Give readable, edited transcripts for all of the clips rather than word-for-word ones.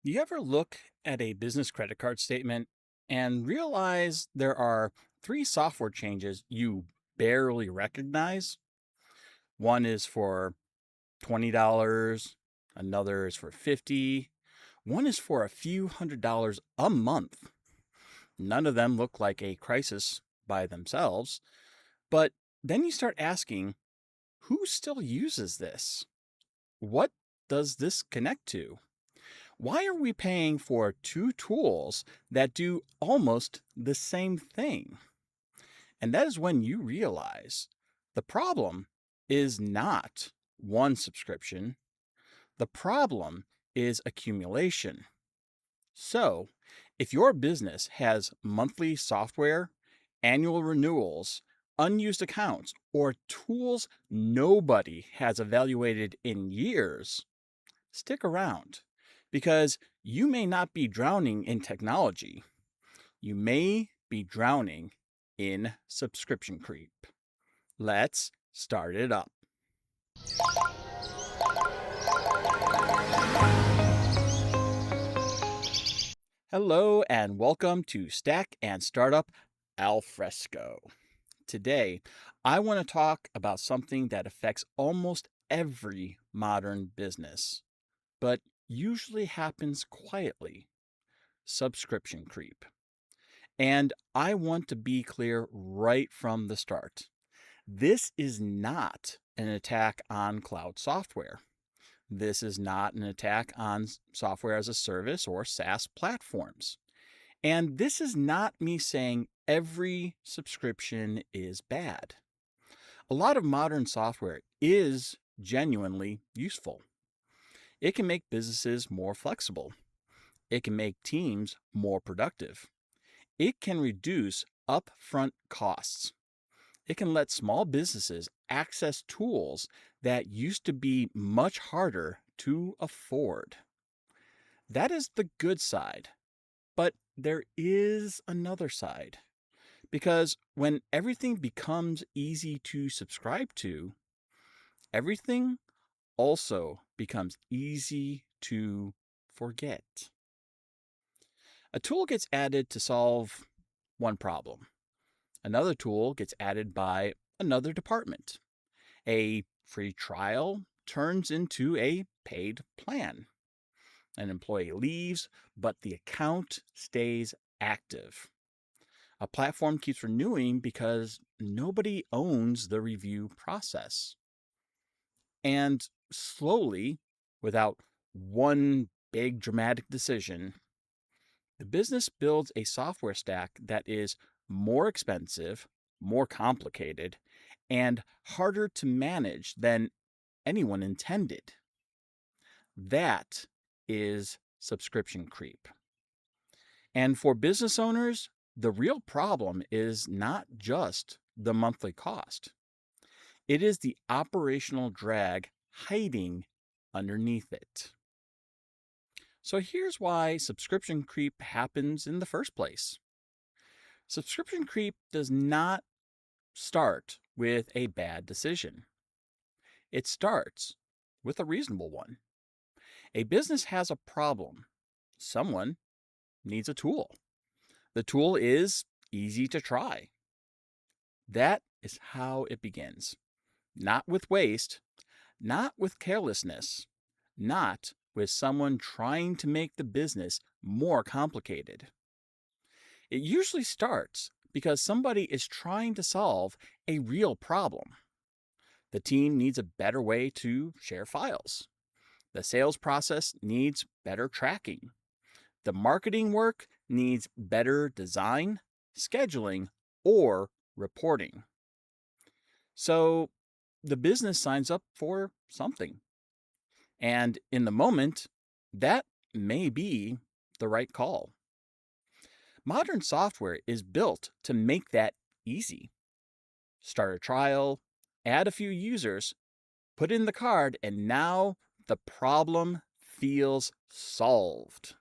You ever look at a business credit card statement and realize there are three software changes you barely recognize? One is for $20, another is for 50, one is for a few $100s a month. None of them look like a crisis by themselves, but then you start asking, who still uses this? What does this connect to? Why are we paying for two tools that do almost the same thing? And that is when you realize the problem is not one subscription, the problem is accumulation. So, if your business has monthly software, annual renewals, unused accounts, or tools nobody has evaluated in years, stick around because you may not be drowning in technology. You may be drowning in subscription creep. Let's start it up. Hello, and welcome to Stack and Startup Alfresco. Today, I want to talk about something that affects almost every modern business, but usually happens quietly: subscription creep. And I want to be clear right from the start. This is not an attack on cloud software. This is not an attack on software as a service or SaaS platforms. And this is not me saying every subscription is bad. A lot of modern software is genuinely useful. It can make businesses more flexible. It can make teams more productive. It can reduce upfront costs. It can let small businesses access tools that used to be much harder to afford. That is the good side. But there is another side. Because when everything becomes easy to subscribe to, everything also becomes easy to forget. A tool gets added to solve one problem. Another tool gets added by another department. A free trial turns into a paid plan. An employee leaves, but the account stays active. A platform keeps renewing because nobody owns the review process. And slowly, without one big dramatic decision, the business builds a software stack that is more expensive, more complicated, and harder to manage than anyone intended. That is subscription creep. And for business owners, the real problem is not just the monthly cost, it is the operational drag hiding underneath it. So here's why subscription creep happens in the first place. Subscription creep does not start with a bad decision. It starts with a reasonable one. A business has a problem. Someone needs a tool. The tool is easy to try. That is how it begins. Not with waste, not with carelessness, not with someone trying to make the business more complicated. It usually starts because somebody is trying to solve a real problem. The team needs a better way to share files. The sales process needs better tracking. The marketing work needs better design, scheduling, or reporting. So the business signs up for something. And in the moment, that may be the right call. Modern software is built to make that easy. Start a trial, add a few users, put in the card, and now the problem feels solved.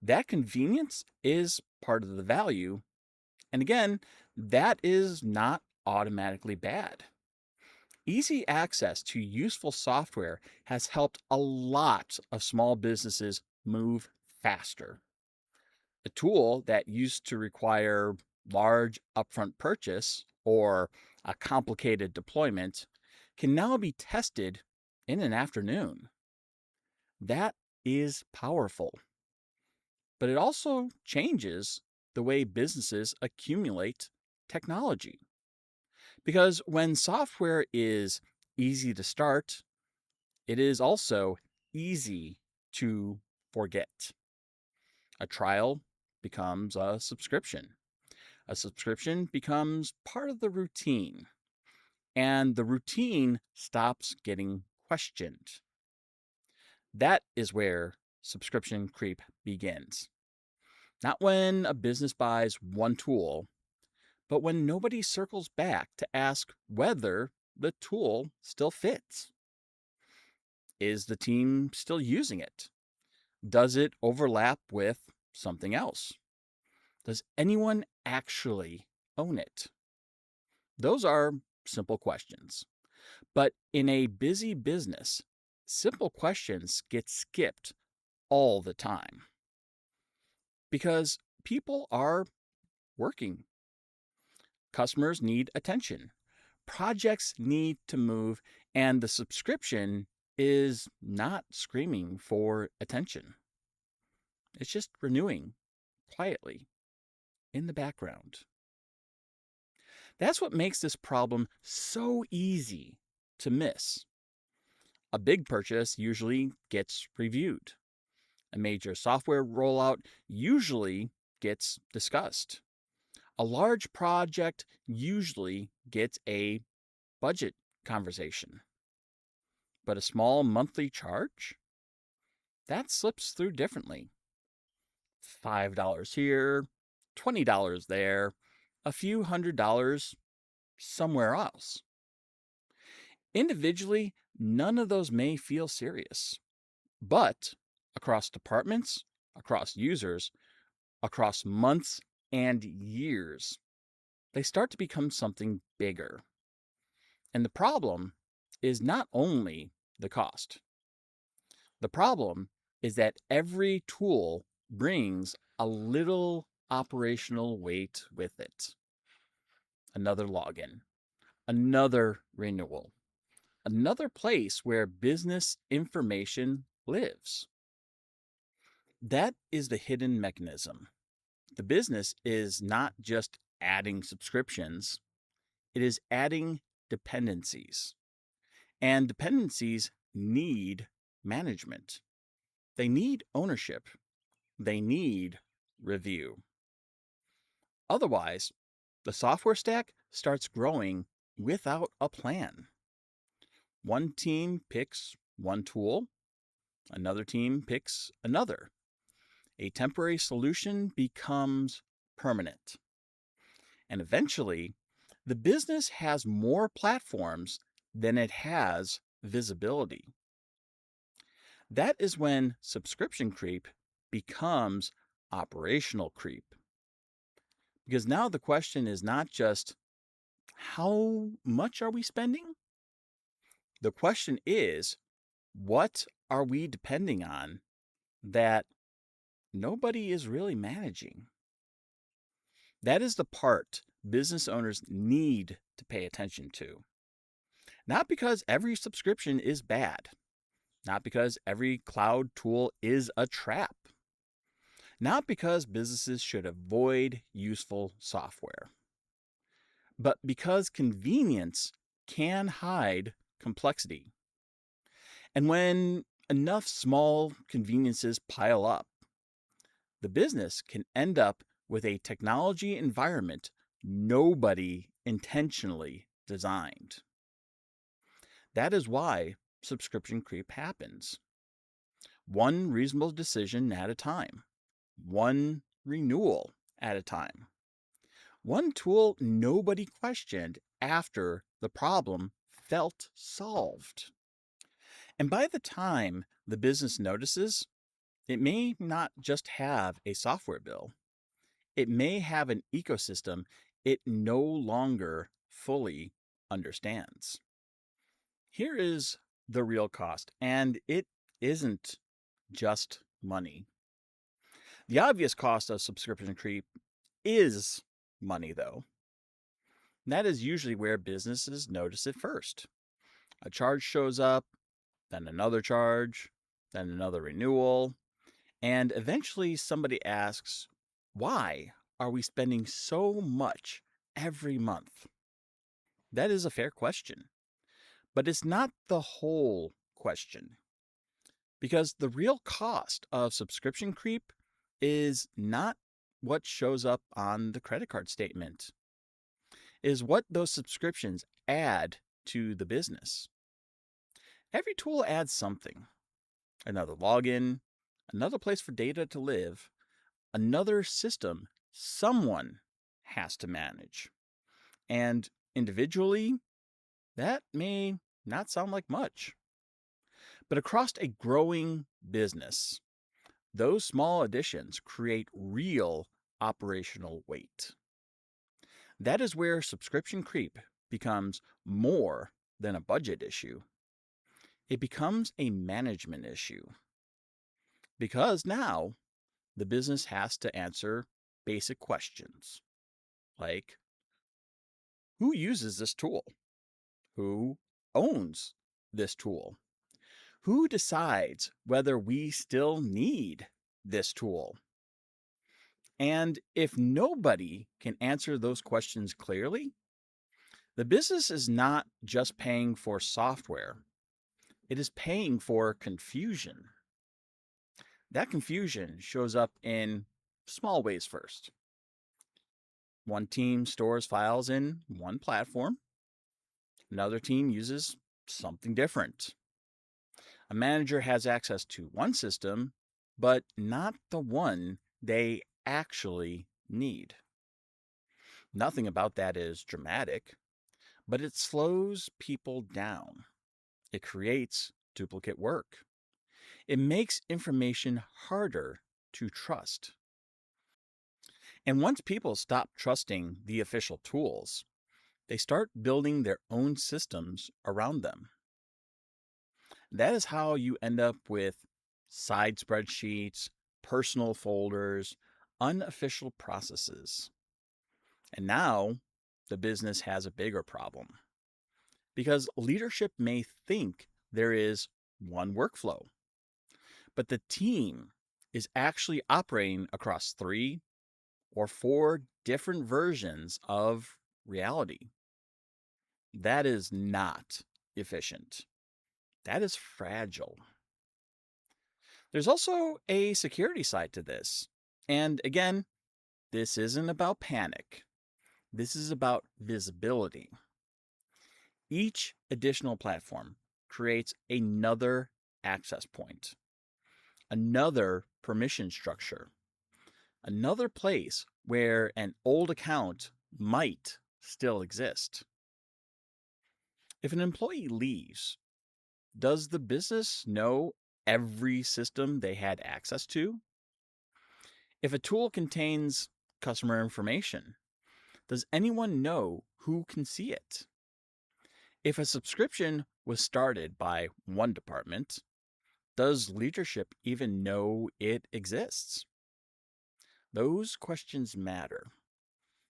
That convenience is part of the value. And again, that is not automatically bad. Easy access to useful software has helped a lot of small businesses move faster. A tool that used to require large upfront purchase or a complicated deployment can now be tested in an afternoon. That is powerful, but it also changes the way businesses accumulate technology. Because when software is easy to start, it is also easy to forget. A trial becomes a subscription. A subscription becomes part of the routine, and the routine stops getting questioned. That is where subscription creep begins. Not when a business buys one tool, but when nobody circles back to ask whether the tool still fits. Is the team still using it? Does it overlap with something else? Does anyone actually own it? Those are simple questions. But in a busy business, simple questions get skipped all the time because people are working. Customers need attention. Projects need to move, and the subscription is not screaming for attention. It's just renewing quietly in the background. That's what makes this problem so easy to miss. A big purchase usually gets reviewed. A major software rollout usually gets discussed. A large project usually gets a budget conversation. But a small monthly charge? That slips through differently. $5 here, $20 there, a few $100 somewhere else. Individually, none of those may feel serious, but across departments, across users, across months and years, they start to become something bigger. And the problem is not only the cost. The problem is that every tool brings a little operational weight with it. Another login, another renewal, another place where business information lives. That is the hidden mechanism. The business is not just adding subscriptions, it is adding dependencies. And dependencies need management. They need ownership. They need review. Otherwise, the software stack starts growing without a plan. One team picks one tool, another team picks another. A temporary solution becomes permanent. And eventually, the business has more platforms than it has visibility. That is when subscription creep becomes operational creep. Because now the question is not just how much are we spending? The question is, what are we depending on that nobody is really managing? That is the part business owners need to pay attention to. Not because every subscription is bad, not because every cloud tool is a trap, not because businesses should avoid useful software, but because convenience can hide complexity. And when enough small conveniences pile up, the business can end up with a technology environment nobody intentionally designed. That is why subscription creep happens. One reasonable decision at a time, one renewal at a time, one tool nobody questioned after the problem felt solved. And by the time the business notices, it may not just have a software bill, it may have an ecosystem it no longer fully understands. Here is the real cost, and it isn't just money. The obvious cost of subscription creep is money, though. That is usually where businesses notice it first. A charge shows up, then another charge, then another renewal, and eventually somebody asks, why are we spending so much every month? That is a fair question, but it's not the whole question. Because the real cost of subscription creep is not what shows up on the credit card statement, is what those subscriptions add to the business. Every tool adds something: another login, another place for data to live, another system someone has to manage. And individually, that may not sound like much. But across a growing business, those small additions create real operational weight. That is where subscription creep becomes more than a budget issue. It becomes a management issue. Because now the business has to answer basic questions like, who uses this tool? Who owns this tool? Who decides whether we still need this tool? And if nobody can answer those questions clearly, the business is not just paying for software, it is paying for confusion. That confusion shows up in small ways first. One team stores files in one platform, another team uses something different. A manager has access to one system, but not the one they actually need. Nothing about that is dramatic, but it slows people down. It creates duplicate work. It makes information harder to trust. And once people stop trusting the official tools, they start building their own systems around them. That is how you end up with side spreadsheets, personal folders, unofficial processes. And now the business has a bigger problem because leadership may think there is one workflow, but the team is actually operating across 3 or 4 different versions of reality. That is not efficient. That is fragile. There's also a security side to this. And again, this isn't about panic. This is about visibility. Each additional platform creates another access point, another permission structure, another place where an old account might still exist. If an employee leaves, does the business know every system they had access to? If a tool contains customer information, does anyone know who can see it? If a subscription was started by one department, does leadership even know it exists? Those questions matter,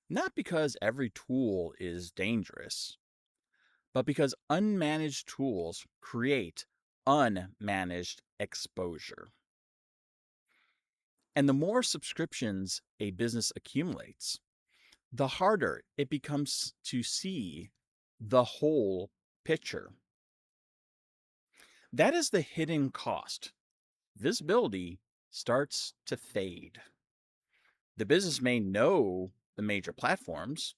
not because every tool is dangerous, but because unmanaged tools create unmanaged exposure. And the more subscriptions a business accumulates, the harder it becomes to see the whole picture. That is the hidden cost. Visibility starts to fade. The business may know the major platforms,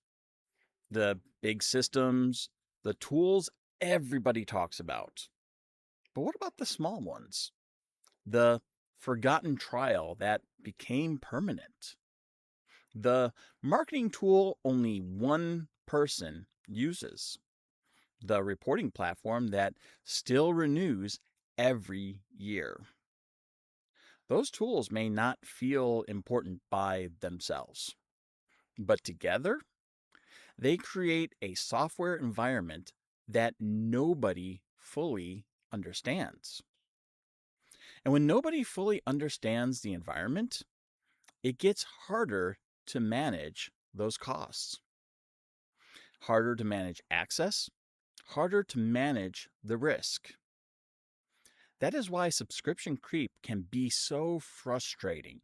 the big systems, the tools everybody talks about. But what about the small ones? The forgotten trial that became permanent? The marketing tool only one person uses? The reporting platform that still renews every year? Those tools may not feel important by themselves, but together, they create a software environment that nobody fully understands. And when nobody fully understands the environment, it gets harder to manage those costs, harder to manage access, harder to manage the risk. That is why subscription creep can be so frustrating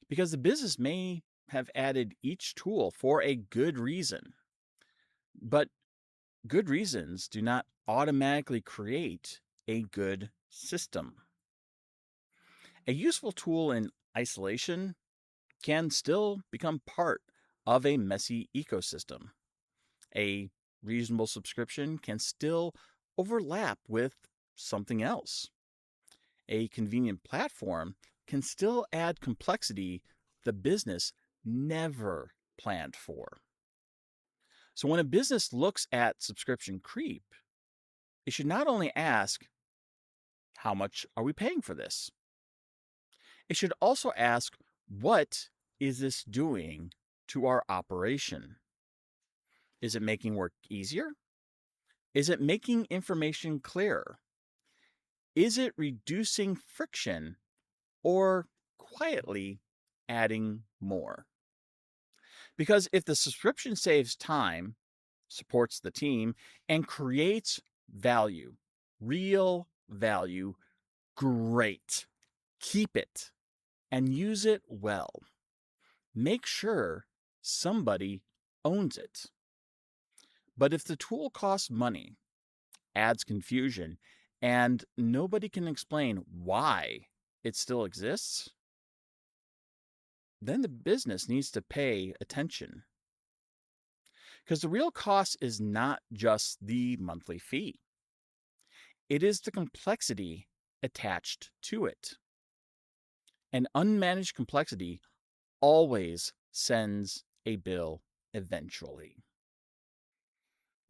because the business may have added each tool for a good reason, but good reasons do not automatically create a good system. A useful tool in isolation can still become part of a messy ecosystem. A reasonable subscription can still overlap with something else. A convenient platform can still add complexity the business never planned for. So when a business looks at subscription creep, it should not only ask, how much are we paying for this? It should also ask, what is this doing to our operation? Is it making work easier? Is it making information clearer? Is it reducing friction or quietly adding more? Because if the subscription saves time, supports the team, and creates value, real value, great. Keep it and use it well. Make sure somebody owns it. But if the tool costs money, adds confusion, and nobody can explain why it still exists, then the business needs to pay attention. Because the real cost is not just the monthly fee, it is the complexity attached to it. And unmanaged complexity always sends a bill eventually.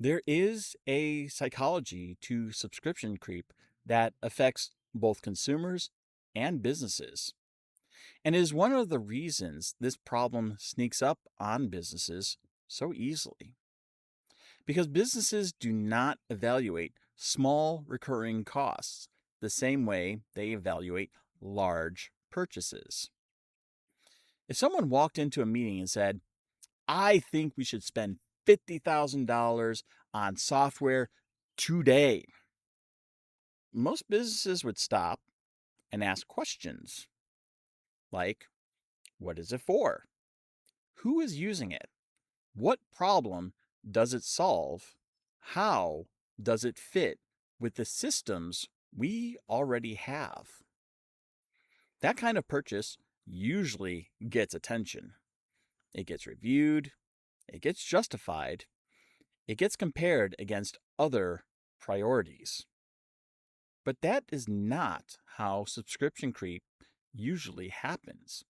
There is a psychology to subscription creep that affects both consumers and businesses, and is one of the reasons this problem sneaks up on businesses so easily. Because businesses do not evaluate small recurring costs the same way they evaluate large purchases. If someone walked into a meeting and said, I think we should spend $50,000 on software today, most businesses would stop and ask questions like, what is it for? Who is using it? What problem does it solve? How does it fit with the systems we already have? That kind of purchase usually gets attention. It gets reviewed, it gets justified, it gets compared against other priorities. But that is not how subscription creep usually happens.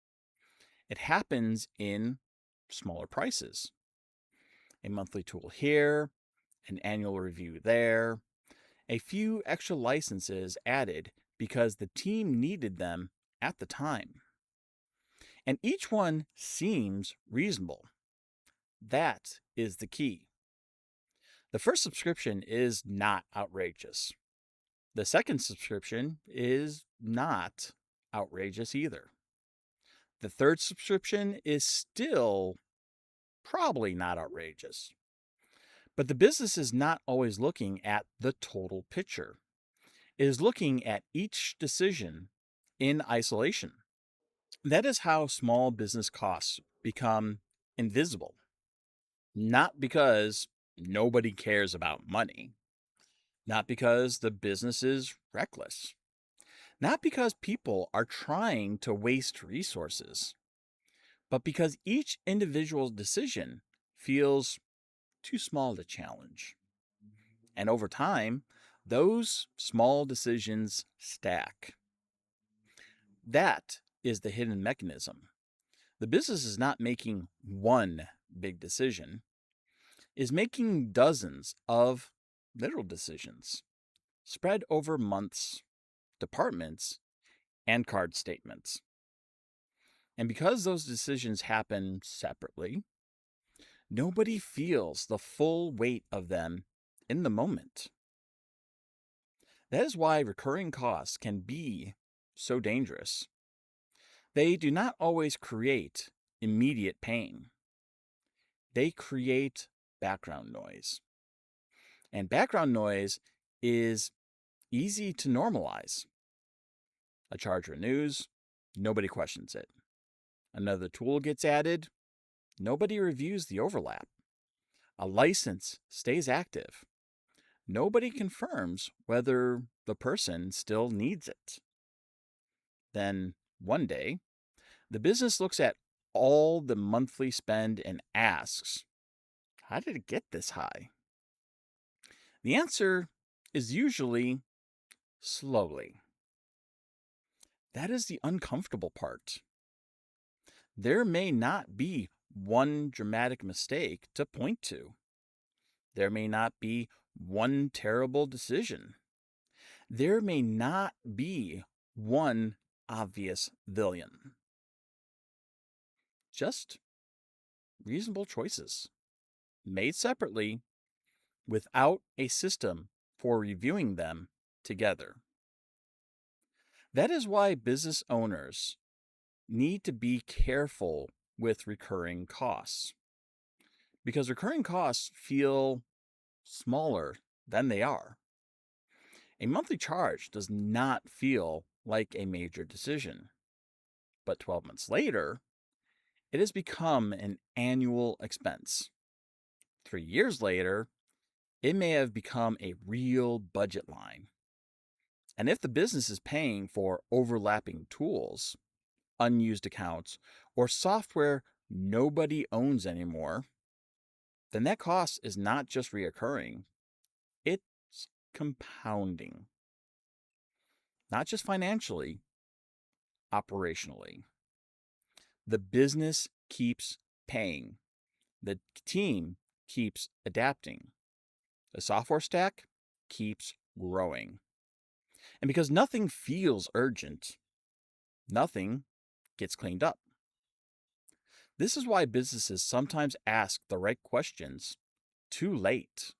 It happens in smaller prices. A monthly tool here, an annual review there, a few extra licenses added because the team needed them at the time. And each one seems reasonable. That is the key. The first subscription is not outrageous. The second subscription is not outrageous either. The third subscription is still probably not outrageous. But the business is not always looking at the total picture. It is looking at each decision in isolation. That is how small business costs become invisible. Not because nobody cares about money, not because the business is reckless, not because people are trying to waste resources, but because each individual decision feels too small to challenge. And over time, those small decisions stack. That is the hidden mechanism. The business is not making one big decision, is making dozens of little decisions spread over months, departments, and card statements. And because those decisions happen separately, nobody feels the full weight of them in the moment. That is why recurring costs can be so dangerous? They do not always create immediate pain. They create background noise. And background noise is easy to normalize. A charge renews, nobody questions it. Another tool gets added, nobody reviews the overlap. A license stays active. Nobody confirms whether the person still needs it. Then, one day, the business looks at all the monthly spend and asks, how did it get this high? The answer is usually slowly. That is the uncomfortable part. There may not be one dramatic mistake to point to. There may not be one terrible decision. There may not be one obvious villain. Just reasonable choices made separately without a system for reviewing them together. That is why business owners need to be careful with recurring costs, because recurring costs feel smaller than they are. A monthly charge does not feel like a major decision, but 12 months later, it has become an annual expense. 3 years later, it may have become a real budget line. And if the business is paying for overlapping tools, unused accounts, or software nobody owns anymore, then that cost is not just reoccurring, it's compounding. Not just financially, operationally. The business keeps paying. The team keeps adapting. The software stack keeps growing. And because nothing feels urgent, nothing gets cleaned up. This is why businesses sometimes ask the right questions too late.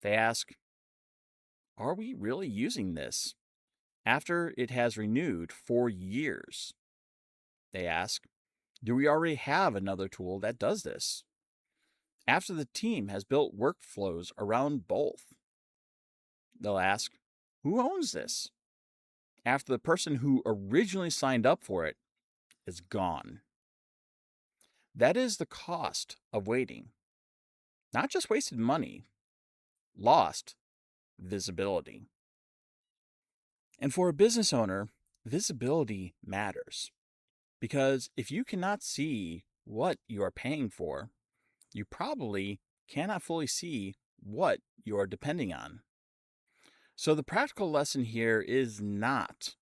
They ask, are we really using this after it has renewed for years? They ask, do we already have another tool that does this after the team has built workflows around both? They'll ask, who owns this after the person who originally signed up for it is gone? That is the cost of waiting. Not just wasted money, lost visibility. And for a business owner, visibility matters, because if you cannot see what you are paying for, you probably cannot fully see what you are depending on. So the practical lesson here is not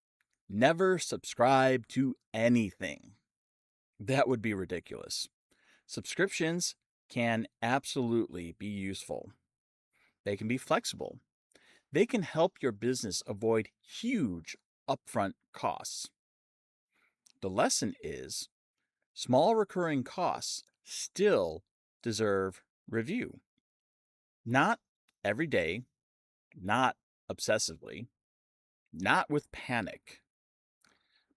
never subscribe to anything. That would be ridiculous. Subscriptions can absolutely be useful. They can be flexible. They can help your business avoid huge upfront costs. The lesson is small recurring costs still deserve review. Not every day, not obsessively, not with panic,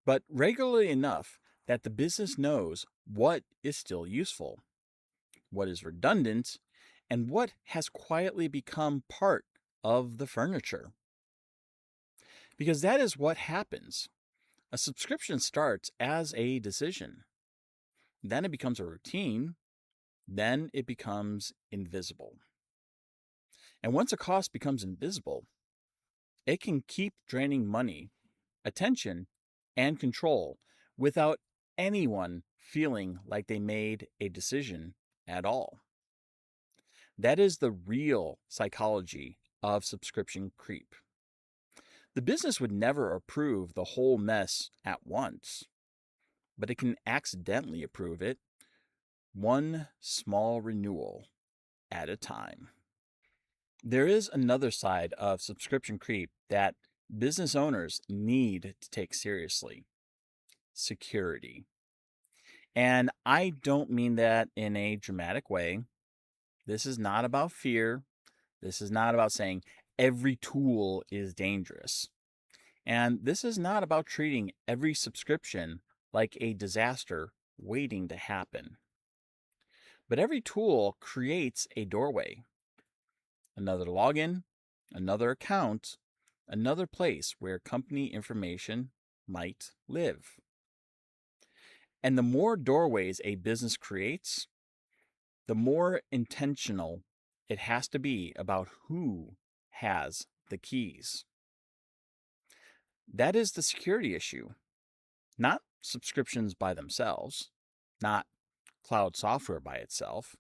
but regularly enough that the business knows what is still useful, what is redundant, and what has quietly become part of the furniture. Because that is what happens. A subscription starts as a decision. Then it becomes a routine. Then it becomes invisible. And once a cost becomes invisible, it can keep draining money, attention, and control without anyone feeling like they made a decision at all. That is the real psychology of subscription creep. The business would never approve the whole mess at once, but it can accidentally approve it one small renewal at a time. There is another side of subscription creep that business owners need to take seriously: security. And I don't mean that in a dramatic way. This is not about fear. This is not about saying every tool is dangerous. And this is not about treating every subscription like a disaster waiting to happen. But every tool creates a doorway, another login, another account, another place where company information might live. And the more doorways a business creates, the more intentional it has to be about who has the keys. That is the security issue, not subscriptions by themselves, not cloud software by itself,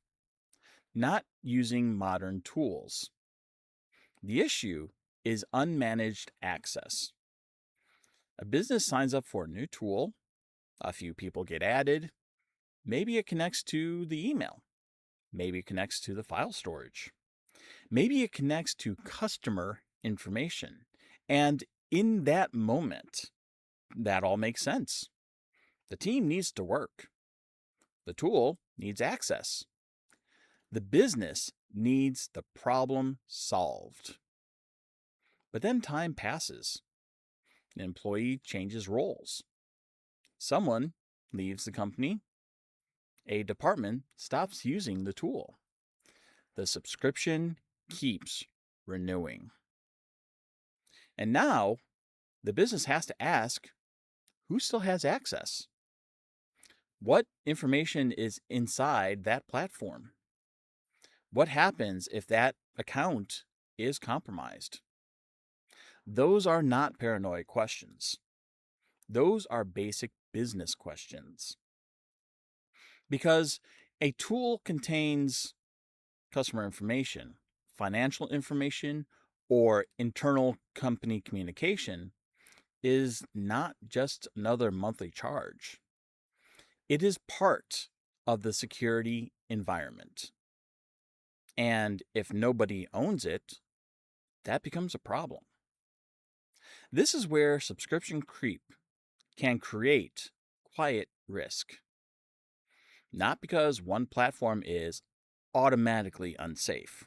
not using modern tools. The issue is unmanaged access. A business signs up for a new tool, a few people get added, maybe it connects to the email, maybe it connects to the file storage, maybe it connects to customer information. And in that moment, that all makes sense. The team needs to work. The tool needs access. The business needs the problem solved. But then time passes. An employee changes roles. Someone leaves the company. A department stops using the tool. The subscription keeps renewing. And now the business has to ask, who still has access? What information is inside that platform? What happens if that account is compromised? Those are not paranoid questions. Those are basic business questions. Because a tool contains customer information, financial information, or internal company communication is not just another monthly charge. It is part of the security environment. And if nobody owns it, that becomes a problem. This is where subscription creep can create quiet risk. Not because one platform is automatically unsafe,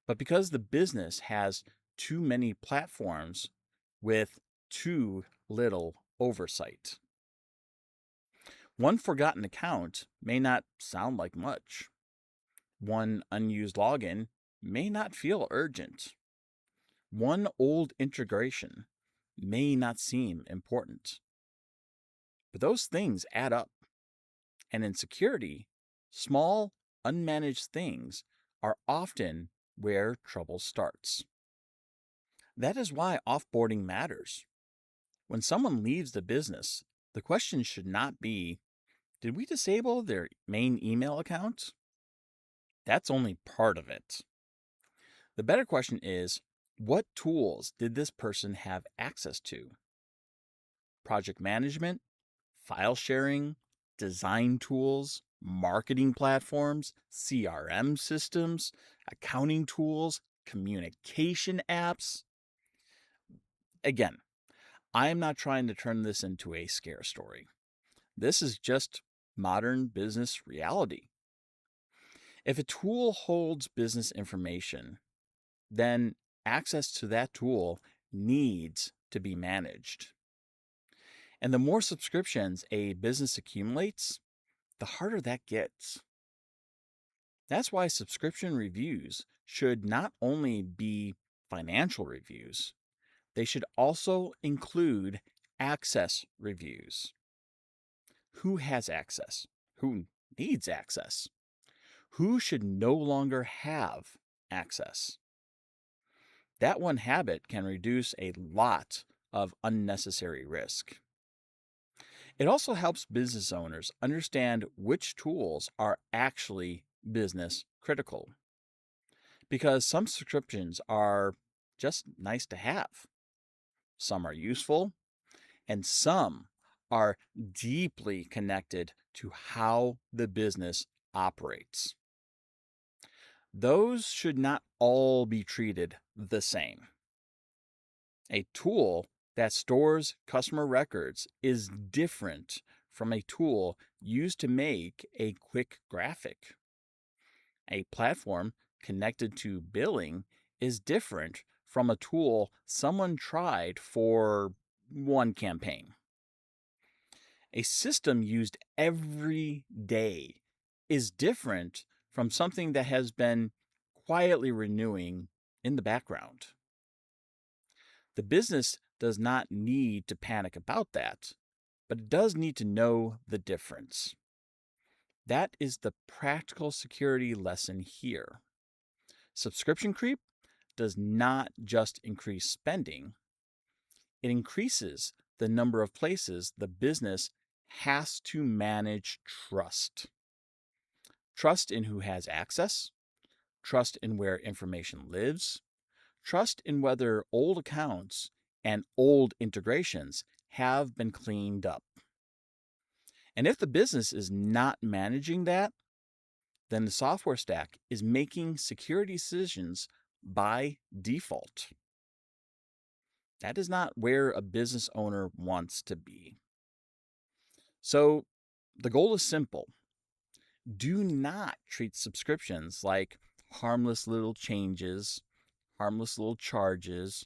but because the business has too many platforms with too little oversight. One forgotten account may not sound like much. One unused login may not feel urgent. One old integration may not seem important. But those things add up. And in security, small, unmanaged things are often where trouble starts. That is why offboarding matters. When someone leaves the business, the question should not be, did we disable their main email account? That's only part of it. The better question is, what tools did this person have access to? Project management, file sharing, design tools, marketing platforms, CRM systems, accounting tools, communication apps. Again, I am not trying to turn this into a scare story. This is just modern business reality. If a tool holds business information, then access to that tool needs to be managed. And the more subscriptions a business accumulates, the harder that gets. That's why subscription reviews should not only be financial reviews, they should also include access reviews. Who has access? Who needs access? Who should no longer have access? That one habit can reduce a lot of unnecessary risk. It also helps business owners understand which tools are actually business critical. Because some subscriptions are just nice to have, some are useful, and some are deeply connected to how the business operates. Those should not all be treated the same. A tool that stores customer records is different from a tool used to make a quick graphic. A platform connected to billing is different from a tool someone tried for one campaign. A system used every day is different from something that has been quietly renewing in the background. The business does not need to panic about that, but it does need to know the difference. That is the practical security lesson here. Subscription creep does not just increase spending, it increases the number of places the business has to manage trust. Trust in who has access, trust in where information lives, trust in whether old accounts and old integrations have been cleaned up. And if the business is not managing that, then the software stack is making security decisions by default. That is not where a business owner wants to be. So the goal is simple. Do not treat subscriptions like harmless little changes, harmless little charges,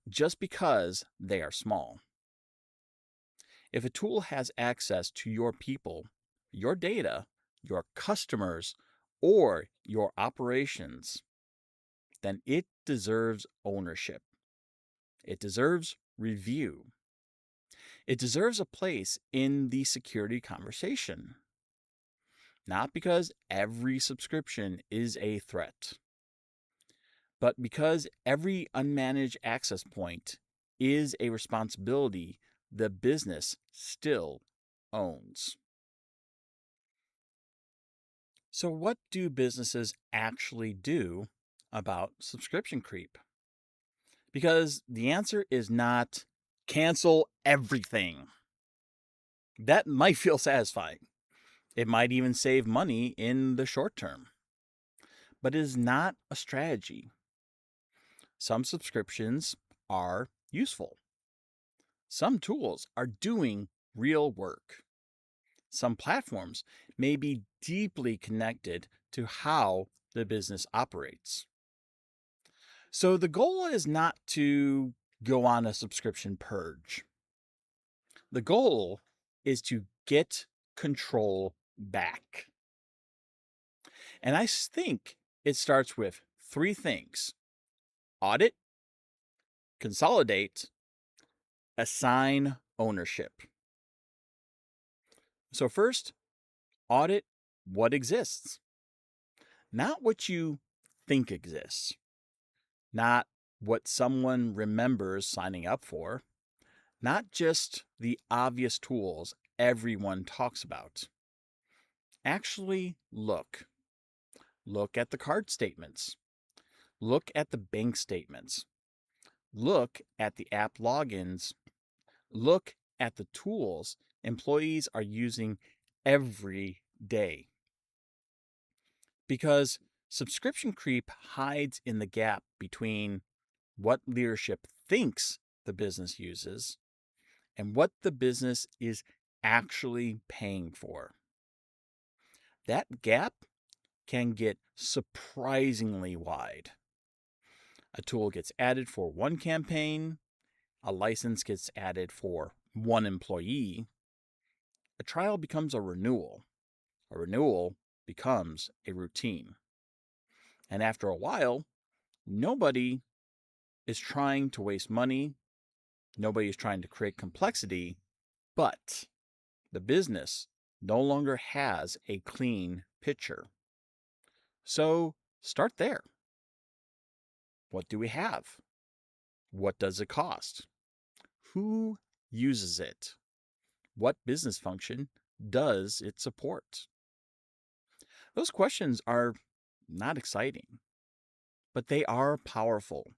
just because they are small. If a tool has access to your people, your data, your customers, or your operations, then it deserves ownership. It deserves review. It deserves a place in the security conversation. Not because every subscription is a threat, but because every unmanaged access point is a responsibility the business still owns. So, what do businesses actually do about subscription creep? Because the answer is not cancel everything. That might feel satisfying. It might even save money in the short term, but it is not a strategy. Some subscriptions are useful. Some tools are doing real work. Some platforms may be deeply connected to how the business operates. So the goal is not to go on a subscription purge. The goal is to get control back. And I think it starts with three things: audit, consolidate, assign ownership. So, first, audit what exists, not what you think exists, not what someone remembers signing up for, not just the obvious tools everyone talks about. Actually, look. Look at the card statements. Look at the bank statements. Look at the app logins. Look at the tools employees are using every day. Because subscription creep hides in the gap between what leadership thinks the business uses and what the business is actually paying for. That gap can get surprisingly wide. A tool gets added for one campaign, a license gets added for one employee, a trial becomes a renewal becomes a routine. And after a while, nobody is trying to waste money, nobody is trying to create complexity, but the business no longer has a clean picture. So start there. What do we have? What does it cost? Who uses it? What business function does it support? Those questions are not exciting, but they are powerful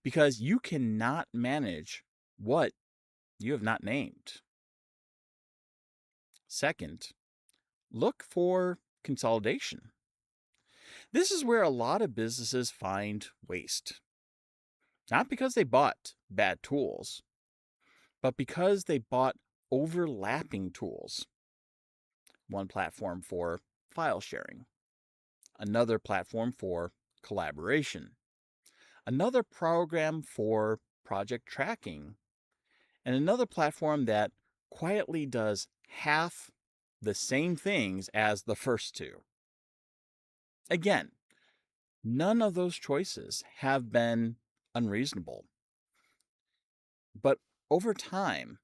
because you cannot manage what you have not named. Second, look for consolidation. This is where a lot of businesses find waste. Not because they bought bad tools, but because they bought overlapping tools. One platform for file sharing, another platform for collaboration, another program for project tracking, and another platform that quietly does half the same things as the first two. Again, none of those choices have been unreasonable, but over time,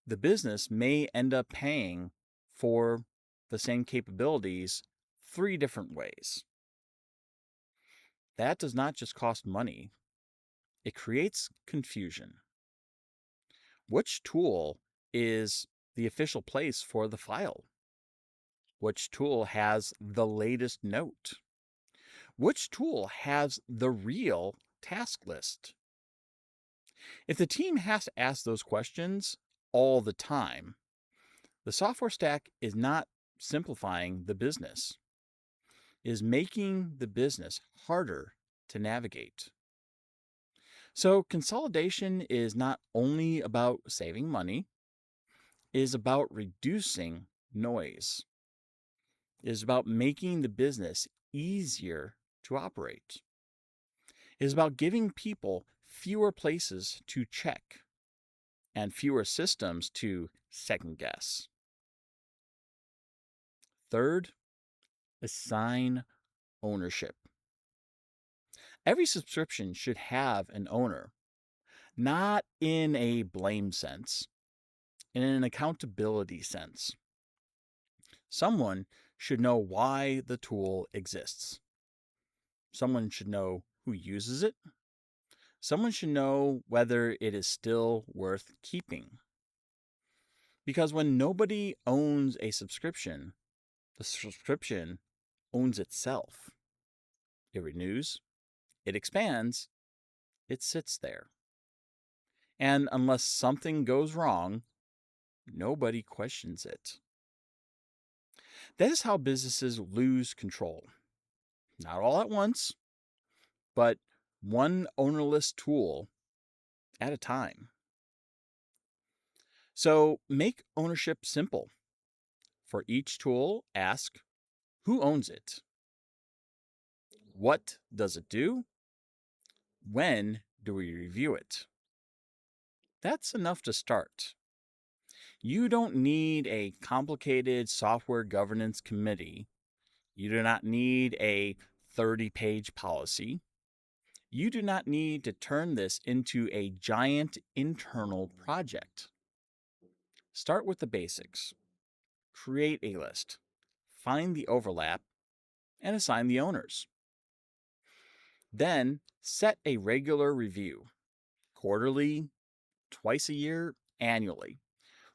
the business may end up paying for the same capabilities three different ways. That does not just cost money, it creates confusion. Which tool is the official place for the file? Which tool has the latest note? Which tool has the real task list? If the team has to ask those questions all the time, the software stack is not simplifying the business, it is making the business harder to navigate. So consolidation is not only about saving money, it is about reducing noise. It is about making the business easier to operate. It is about giving people fewer places to check and fewer systems to second guess. Third, assign ownership. Every subscription should have an owner, not in a blame sense, in an accountability sense. Someone should know why the tool exists. Someone should know who uses it. Someone should know whether it is still worth keeping. Because when nobody owns a subscription, the subscription owns itself. It renews, it expands, it sits there. And unless something goes wrong, nobody questions it. That is how businesses lose control. Not all at once, but one ownerless tool at a time. So make ownership simple. For each tool, ask who owns it? What does it do? When do we review it? That's enough to start. You don't need a complicated software governance committee. You do not need a 30-page policy. You do not need to turn this into a giant internal project. Start with the basics. Create a list. Find the overlap and assign the owners. Then set a regular review, quarterly, twice a year, annually,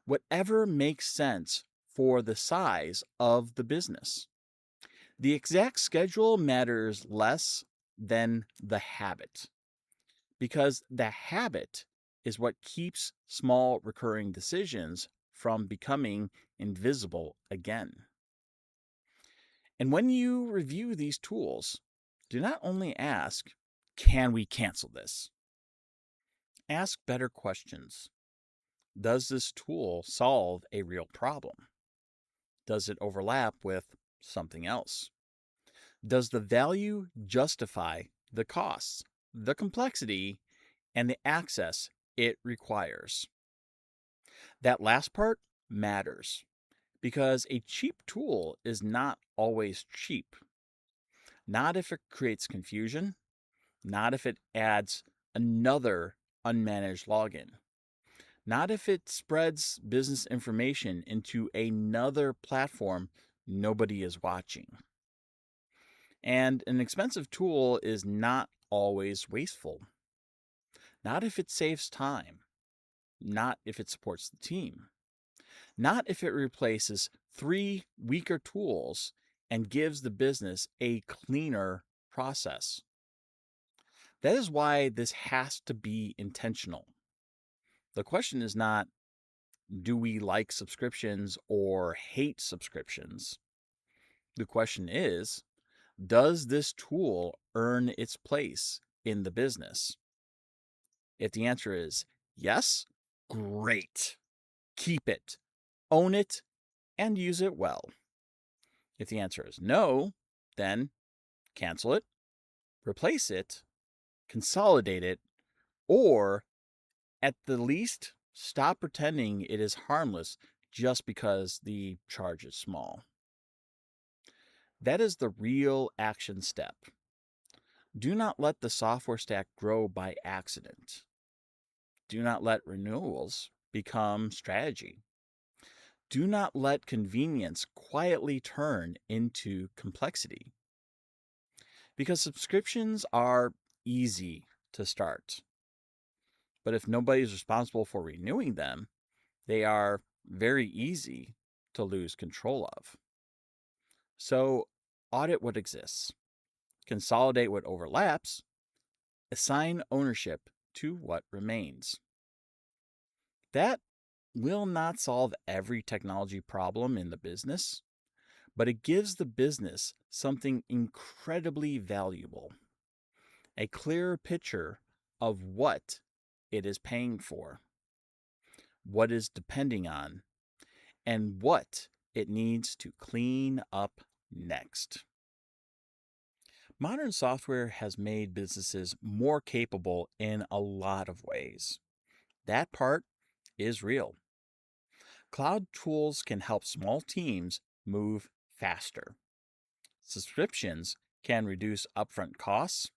whatever makes sense for the size of the business. The exact schedule matters less than the habit, because the habit is what keeps small recurring decisions from becoming invisible again. And when you review these tools, do not only ask, can we cancel this? Ask better questions. Does this tool solve a real problem? Does it overlap with something else? Does the value justify the costs, the complexity, and the access it requires? That last part matters because a cheap tool is not always cheap. Not if it creates confusion, not if it adds another unmanaged login, not if it spreads business information into another platform nobody is watching. And an expensive tool is not always wasteful. Not if it saves time, not if it supports the team, not if it replaces three weaker tools and gives the business a cleaner process. That is why this has to be intentional. The question is not, do we like subscriptions or hate subscriptions? The question is, does this tool earn its place in the business? If the answer is yes, great. Keep it, own it, and use it well. If the answer is no, then cancel it, replace it, consolidate it, or at the least, stop pretending it is harmless just because the charge is small. That is the real action step. Do not let the software stack grow by accident. Do not let renewals become strategy. Do not let convenience quietly turn into complexity. Because subscriptions are easy to start. But if nobody is responsible for renewing them, they are very easy to lose control of. So, audit what exists, consolidate what overlaps, assign ownership to what remains. That will not solve every technology problem in the business, but it gives the business something incredibly valuable, a clearer picture of what it is paying for, what is depending on, and what it needs to clean up next. Modern software has made businesses more capable in a lot of ways. That part is real. Cloud tools can help small teams move faster. Subscriptions can reduce upfront costs.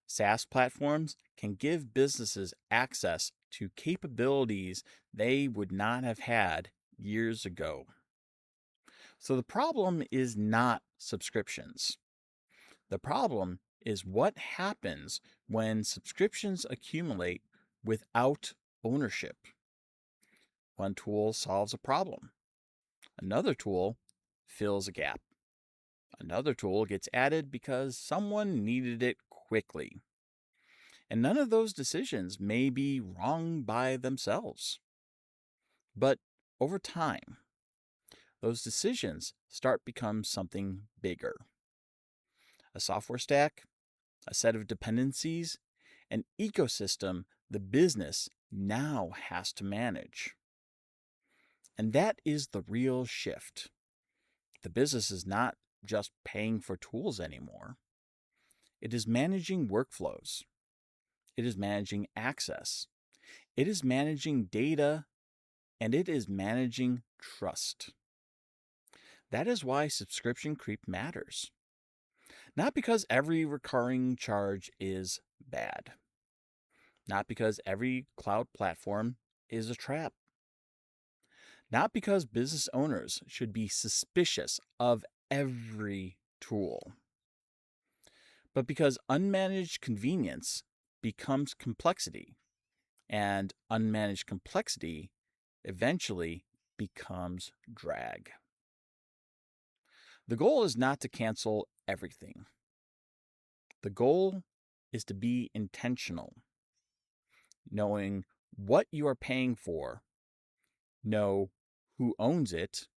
SaaS platforms can give businesses access to capabilities they would not have had years ago. So the problem is not subscriptions. The problem is what happens when subscriptions accumulate without ownership. One tool solves a problem. Another tool fills a gap. Another tool gets added because someone needed it quickly. And none of those decisions may be wrong by themselves. But over time, those decisions start become something bigger. A software stack, a set of dependencies, an ecosystem the business now has to manage. And that is the real shift. The business is not just paying for tools anymore. It is managing workflows. It is managing access. It is managing data, and it is managing trust. That is why subscription creep matters. Not because every recurring charge is bad. Not because every cloud platform is a trap. Not because business owners should be suspicious of every tool, but because unmanaged convenience becomes complexity, and unmanaged complexity eventually becomes drag. The goal is not to cancel everything. The goal is to be intentional, knowing what you are paying for, know who owns it,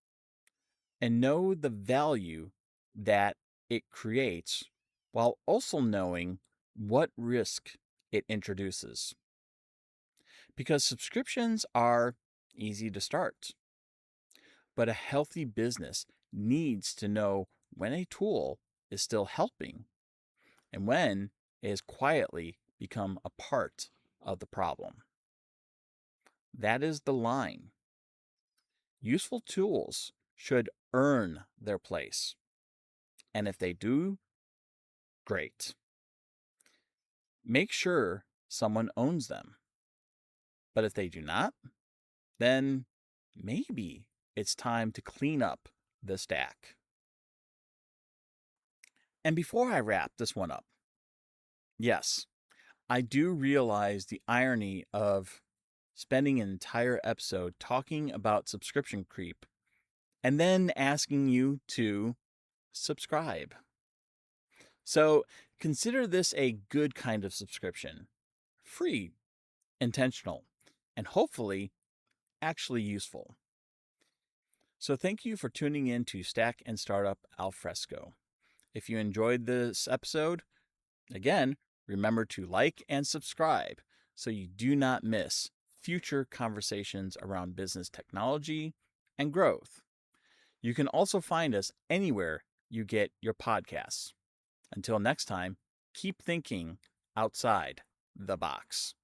and know the value that it creates while also knowing what risk it introduces. Because subscriptions are easy to start, but a healthy business needs to know when a tool is still helping and when it has quietly become a part of the problem. That is the line. Useful tools should earn their place. And if they do, great. Make sure someone owns them. But if they do not, then maybe it's time to clean up the stack. And before I wrap this one up, yes, I do realize the irony of spending an entire episode talking about subscription creep and then asking you to subscribe. So consider this a good kind of subscription, free, intentional, and hopefully actually useful. So thank you for tuning in to Stack and Startup Al Fresco. If you enjoyed this episode, again, remember to like and subscribe so you do not miss future conversations around business technology and growth. You can also find us anywhere you get your podcasts. Until next time, keep thinking outside the box.